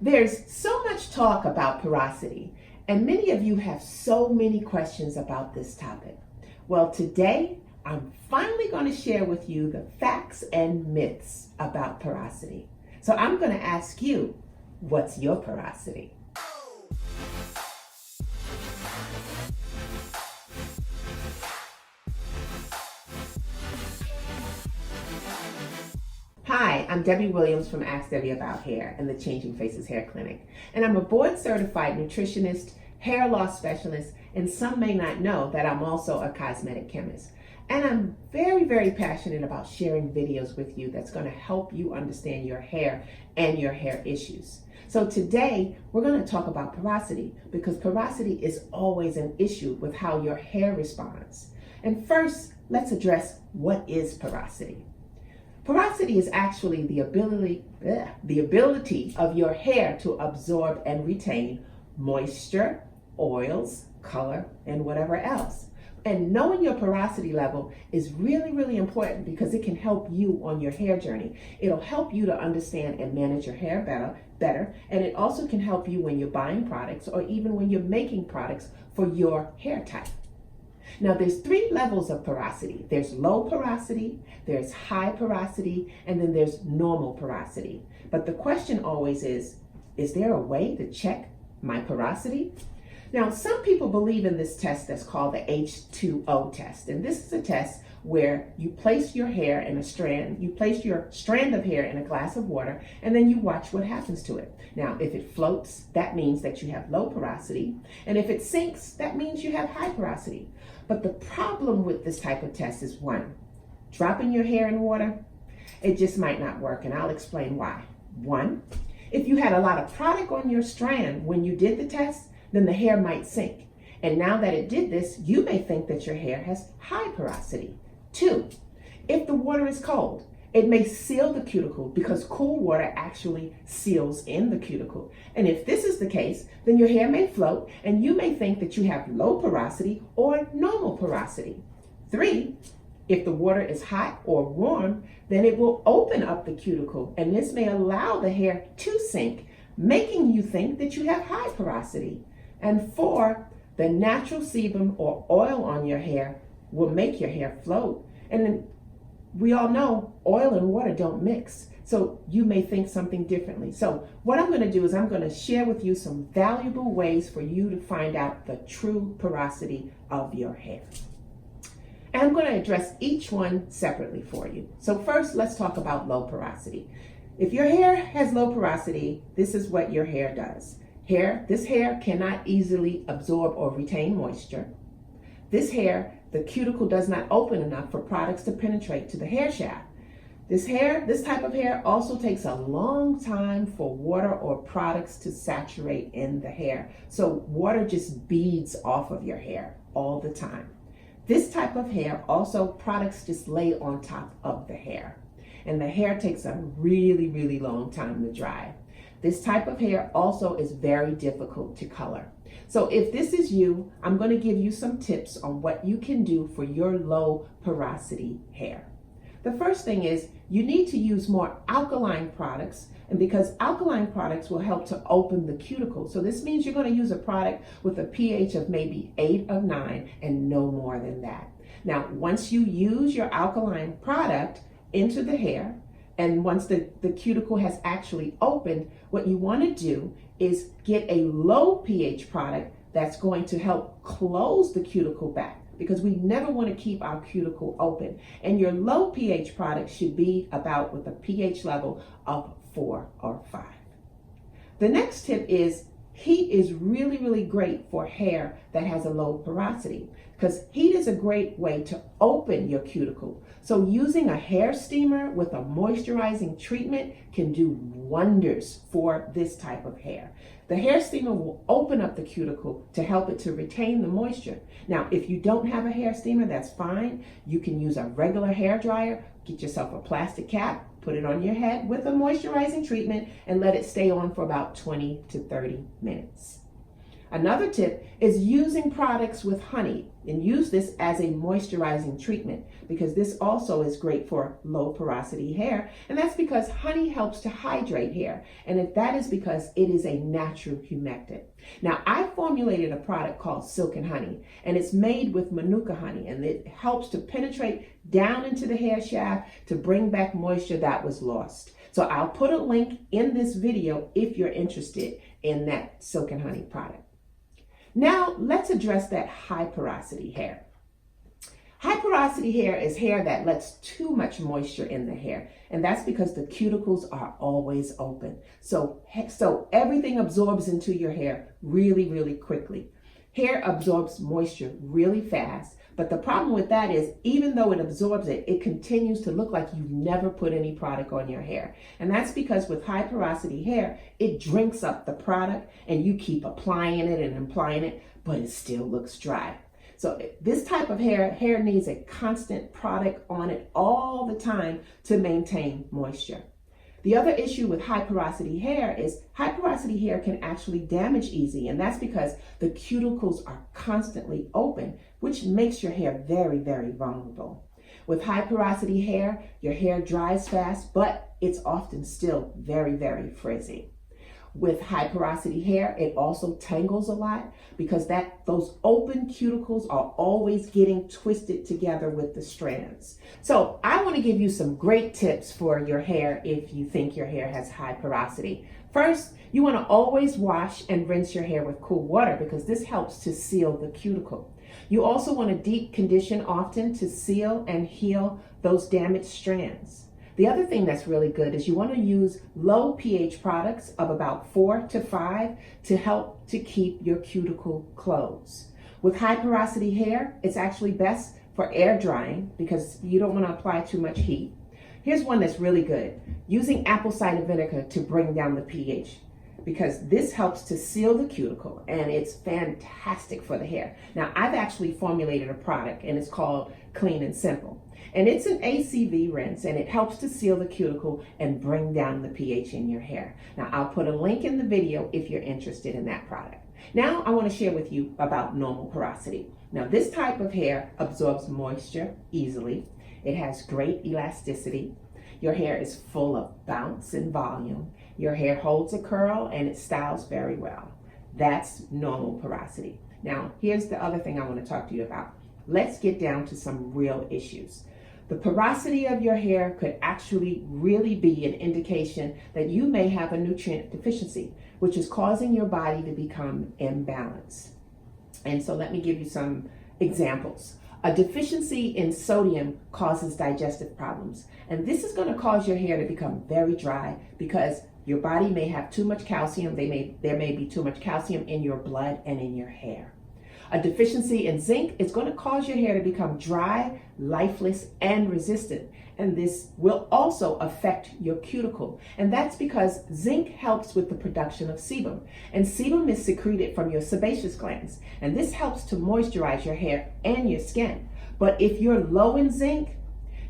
There's so much talk about porosity, and many of you have so many questions about this topic. Well, today I'm finally going to share with you the facts and myths about porosity. So I'm going to ask you, what's your porosity? Hi, I'm Debbie Williams from Ask Debbie About Hair and the Changing Faces Hair Clinic. And I'm a board-certified nutritionist, hair loss specialist, and some may not know that I'm also a cosmetic chemist. And I'm very, very passionate about sharing videos with you that's going to help you understand your hair and your hair issues. So today, we're going to talk about porosity because porosity is always an issue with how your hair responds. And first, let's address what is porosity. Porosity is actually the ability of your hair to absorb and retain moisture, oils, color, and whatever else. And knowing your porosity level is really, really important because it can help you on your hair journey. It'll help you to understand and manage your hair better, and it also can help you when you're buying products or even when you're making products for your hair type. Now, there's 3 levels of porosity. There's low porosity, there's high porosity, and then there's normal porosity. But the question always is there a way to check my porosity? Now, some people believe in this test that's called the H2O test. And this is a test where you place your hair in a strand, you place your strand of hair in a glass of water, and then you watch what happens to it. Now, if it floats, that means that you have low porosity. And if it sinks, that means you have high porosity. But the problem with this type of test is one, dropping your hair in water, it just might not work. And I'll explain why. One, if you had a lot of product on your strand when you did the test, then the hair might sink. And now that it did this, you may think that your hair has high porosity. 2, if the water is cold, it may seal the cuticle because cool water actually seals in the cuticle. And if this is the case, then your hair may float and you may think that you have low porosity or normal porosity. 3, if the water is hot or warm, then it will open up the cuticle and this may allow the hair to sink, making you think that you have high porosity. And 4, the natural sebum or oil on your hair will make your hair float. And then we all know oil and water don't mix. So you may think something differently. So what I'm going to do is I'm going to share with you some valuable ways for you to find out the true porosity of your hair. And I'm going to address each one separately for you. So first, let's talk about low porosity. If your hair has low porosity, this is what your hair does. This hair cannot easily absorb or retain moisture. This hair, the cuticle does not open enough for products to penetrate to the hair shaft. This type of hair also takes a long time for water or products to saturate in the hair. So water just beads off of your hair all the time. This type of hair, also products just lay on top of the hair. And the hair takes a really, really long time to dry. This type of hair also is very difficult to color. So if this is you, I'm going to give you some tips on what you can do for your low porosity hair. The first thing is you need to use more alkaline products, and because alkaline products will help to open the cuticle. So this means you're going to use a product with a pH of maybe 8 or 9 and no more than that. Now, once you use your alkaline product into the hair, and once the cuticle has actually opened, what you want to do is get a low pH product that's going to help close the cuticle back because we never want to keep our cuticle open. And your low pH product should be about with a pH level of 4 or 5. The next tip is heat is really, really great for hair that has a low porosity because heat is a great way to open your cuticle. So using a hair steamer with a moisturizing treatment can do wonders for this type of hair. The hair steamer will open up the cuticle to help it to retain the moisture. Now, if you don't have a hair steamer, that's fine. You can use a regular hair dryer, get yourself a plastic cap, put it on your head with a moisturizing treatment and let it stay on for about 20 to 30 minutes. Another tip is using products with honey, and use this as a moisturizing treatment because this also is great for low porosity hair. And that's because honey helps to hydrate hair. And that is because it is a natural humectant. Now, I formulated a product called Silk and Honey, and it's made with Manuka honey, and it helps to penetrate down into the hair shaft to bring back moisture that was lost. So I'll put a link in this video if you're interested in that Silk and Honey product. Now, let's address that high porosity hair. High porosity hair is hair that lets too much moisture in the hair, and that's because the cuticles are always open. So everything absorbs into your hair really, really quickly. Hair absorbs moisture really fast, but the problem with that is even though it absorbs it, it continues to look like you've never put any product on your hair. And that's because with high porosity hair, it drinks up the product and you keep applying it and applying it, but it still looks dry. So this type of hair needs a constant product on it all the time to maintain moisture. The other issue with high porosity hair is high porosity hair can actually damage easy, and that's because the cuticles are constantly open, which makes your hair very, very vulnerable. With high porosity hair, your hair dries fast, but it's often still very, very frizzy. With high porosity hair, it also tangles a lot because those open cuticles are always getting twisted together with the strands. So I want to give you some great tips for your hair if you think your hair has high porosity. First, you want to always wash and rinse your hair with cool water because this helps to seal the cuticle. You also want to deep condition often to seal and heal those damaged strands. The other thing that's really good is you want to use low pH products of about 4 to 5 to help to keep your cuticle closed. With high porosity hair, it's actually best for air drying because you don't want to apply too much heat. Here's one that's really good, using apple cider vinegar to bring down the pH because this helps to seal the cuticle and it's fantastic for the hair. Now, I've actually formulated a product and it's called Clean and Simple. And it's an ACV rinse and it helps to seal the cuticle and bring down the pH in your hair. Now, I'll put a link in the video if you're interested in that product. Now, I want to share with you about normal porosity. Now, this type of hair absorbs moisture easily. It has great elasticity. Your hair is full of bounce and volume. Your hair holds a curl and it styles very well. That's normal porosity. Now, here's the other thing I want to talk to you about. Let's get down to some real issues. The porosity of your hair could actually really be an indication that you may have a nutrient deficiency, which is causing your body to become imbalanced. And so let me give you some examples. A deficiency in sodium causes digestive problems, and this is going to cause your hair to become very dry because your body may have too much calcium. There may be too much calcium in your blood and in your hair. A deficiency in zinc is going to cause your hair to become dry, lifeless, and resistant. And this will also affect your cuticle. And that's because zinc helps with the production of sebum. And sebum is secreted from your sebaceous glands. And this helps to moisturize your hair and your skin. But if you're low in zinc,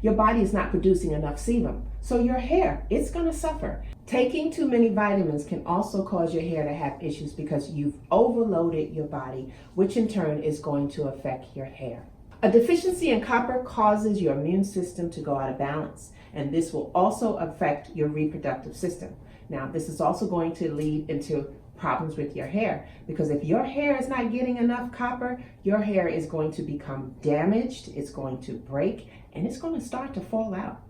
your body is not producing enough sebum. So your hair, it's going to suffer. Taking too many vitamins can also cause your hair to have issues because you've overloaded your body, which in turn is going to affect your hair. A deficiency in copper causes your immune system to go out of balance, and this will also affect your reproductive system. Now, this is also going to lead into problems with your hair because if your hair is not getting enough copper, your hair is going to become damaged, it's going to break, and it's going to start to fall out.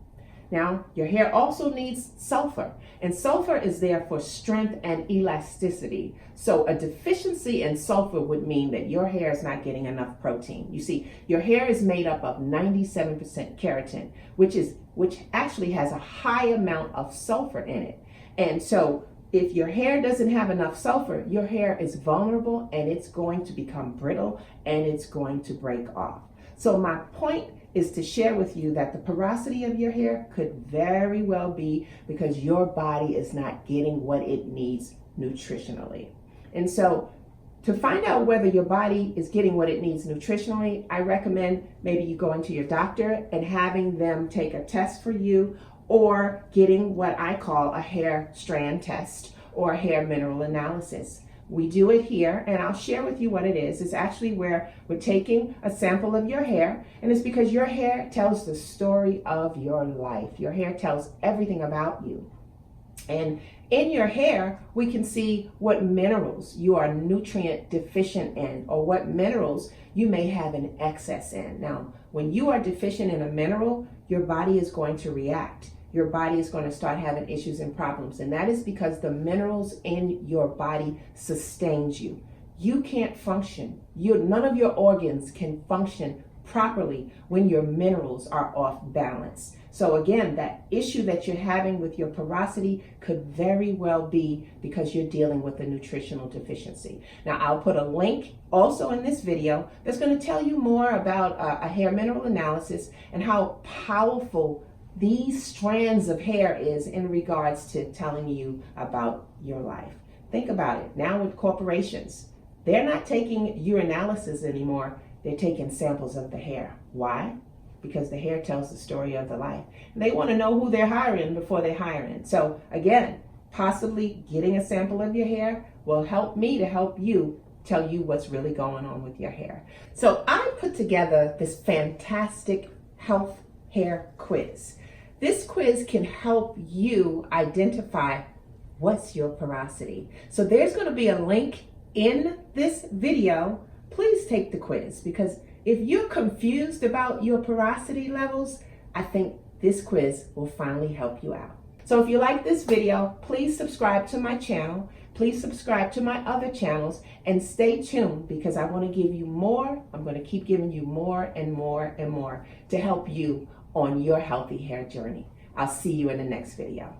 Now, your hair also needs sulfur, and sulfur is there for strength and elasticity. So a deficiency in sulfur would mean that your hair is not getting enough protein. You see, your hair is made up of 97% keratin, which actually has a high amount of sulfur in it. And so if your hair doesn't have enough sulfur, your hair is vulnerable and it's going to become brittle and it's going to break off. So my point is to share with you that the porosity of your hair could very well be because your body is not getting what it needs nutritionally. And so to find out whether your body is getting what it needs nutritionally, I recommend maybe you going to your doctor and having them take a test for you, or getting what I call a hair strand test or a hair mineral analysis. we do it here, and I'll share with you what it is. It's actually where we're taking a sample of your hair, and it's because your hair tells the story of your life. Your hair tells everything about you. And in your hair, we can see what minerals you are nutrient deficient in, or what minerals you may have an excess in. Now, when you are deficient in a mineral, your body is going to react. Your body is going to start having issues and problems. And that is because the minerals in your body sustains you. You can't function. None of your organs can function properly when your minerals are off balance. So again, that issue that you're having with your porosity could very well be because you're dealing with a nutritional deficiency. Now, I'll put a link also in this video that's going to tell you more about a hair mineral analysis and how powerful these strands of hair is in regards to telling you about your life. Think about it. Now with corporations, they're not taking urinalysis anymore. They're taking samples of the hair. Why? Because the hair tells the story of the life. And they want to know who they're hiring before they hire in. So again, possibly getting a sample of your hair will help me to help you tell you what's really going on with your hair. So I put together this fantastic health hair quiz. This quiz can help you identify what's your porosity. So there's going to be a link in this video. Please take the quiz, because if you're confused about your porosity levels, I think this quiz will finally help you out. So if you like this video, please subscribe to my channel. Please subscribe to my other channels and stay tuned, because I want to give you more. I'm going to keep giving you more and more and more to help you on your healthy hair journey. I'll see you in the next video.